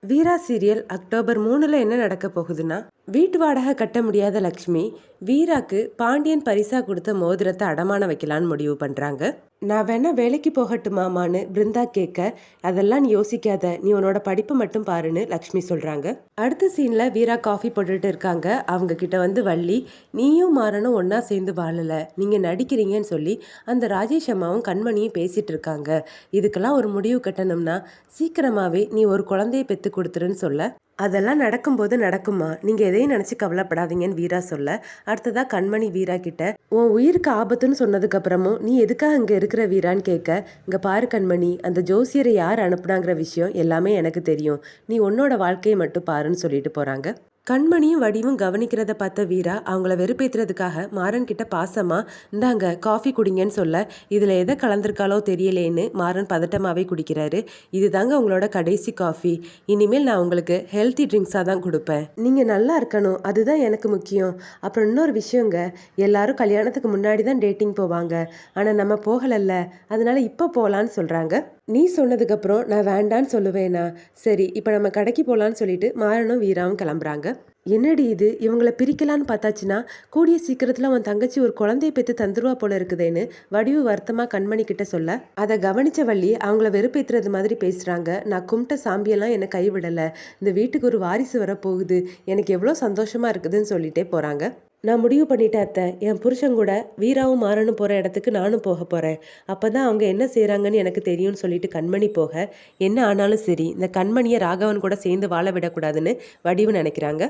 வீரா serial October 3ல் என்ன நடக்க போகுதுன்னா, வீட்டு வாடகை கட்ட முடியாத லக்ஷ்மி வீராக்கு பாண்டியன் பரிசா கொடுத்த மோதிரத்தை அடமான வைக்கலான்னு முடிவு பண்றாங்க. நான் வேணா வேலைக்கு போகட்டுமாமான்னு பிருந்தா கேட்க, அதெல்லாம் நீ யோசிக்காத, நீ உன்னோட படிப்பு மட்டும் பாருன்னு லக்ஷ்மி சொல்றாங்க. அடுத்த சீன்ல வீரா காஃபி போட்டுட்டு இருக்காங்க. அவங்க கிட்ட வந்து வள்ளி, நீயும் மாறனும் ஒன்னா சேர்ந்து வாழல, நீங்க நடிக்கிறீங்கன்னு சொல்லி அந்த ராஜேஷ் அம்மாவும் கண்மணியும் பேசிட்டு இருக்காங்க. இதுக்கெல்லாம் ஒரு முடிவு கட்டணும்னா சீக்கிரமாவே நீ ஒரு குழந்தைய பெத்து கொடுத்துருன்னு சொல்ல, அதெல்லாம் நடக்கும்போது நடக்குமா, நீங்க எதையும் நினைச்சு கவலைப்படாதீங்கன்னு வீரா சொல்ல, அடுத்ததா கண்மணி வீரா கிட்ட, உன் உயிருக்கு ஆபத்துன்னு சொன்னதுக்கு அப்புறமும் நீ எதுக்காக இங்க இருக்கிற வீரான்னு கேட்க, இங்க பாரு கண்மணி, அந்த ஜோசியரை யார் அனுப்புனாங்கிற விஷயம் எல்லாமே எனக்கு தெரியும், நீ உன்னோட வாழ்க்கையை மட்டும் பாருன்னு சொல்லிட்டு போறாங்க. கண்மணியும் வடிவும் கவனிக்கிறத பார்த்த வீரா அவங்கள வெறுப்பேத்துறதுக்காக மாறன் கிட்ட பாசமா, இந்தாங்க காஃபி குடிங்கன்னு சொல்ல, இதுல எதை கலந்திருக்காளோ தெரியலேன்னு மாறன் பதட்டமாவே குடிக்கிறாரு. இதுதாங்க உங்களோட கடைசி காஃபி, இனிமேல் நான் உங்களுக்கு ஹெல்த்தி ட்ரிங்க்ஸாக தான் கொடுப்பேன், நீங்க நல்லா இருக்கணும், அதுதான் எனக்கு முக்கியம். அப்புறம் இன்னொரு விஷயங்க, எல்லாரும் கல்யாணத்துக்கு முன்னாடி தான் டேட்டிங் போவாங்க, ஆனா நம்ம போகலல்ல, அதனால இப்போ போகலான்னு சொல்றாங்க. நீ சொன்னதுக்கப்புறம் நான் வேண்டான்னு சொல்லுவேனா? சரி, இப்போ நம்ம கடைக்கு போகலான்னு சொல்லிட்டு மாறனும் வீராவும் கிளம்புறாங்க. என்னடி இது, இவங்களை பிரிக்கலான்னு பார்த்தாச்சுன்னா கூடிய சீக்கிரத்தில் அவன் தங்கச்சி ஒரு குழந்தைய பெற்று தந்துருவா போல இருக்குதேன்னு வடிவு வருத்தமாக கண்மணி கிட்ட சொல்ல, அதை கவனிச்ச வள்ளி அவங்கள வெறுப்பேற்றுறது மாதிரி பேசுகிறாங்க. நான் கும்பிட்ட சாம்பியெல்லாம் என்னை கைவிடலை, இந்த வீட்டுக்கு ஒரு வாரிசு வரப்போகுது, எனக்கு எவ்வளோ சந்தோஷமாக இருக்குதுன்னு சொல்லிட்டே போகிறாங்க. நான் முடிவு பண்ணிட்டேன் அத்தை, என் புருஷன் கூட வீராவும் மாறனும் போகிற இடத்துக்கு நானும் போக போகிறேன், அப்போ தான் அவங்க என்ன செய்கிறாங்கன்னு எனக்கு தெரியும்னு சொல்லிட்டு கண்மணி போக, என்ன ஆனாலும் சரி இந்த கண்மணியை ராகவன் கூட சேர்ந்து வாழ விடக்கூடாதுன்னு வடிவு நினைக்கிறாங்க.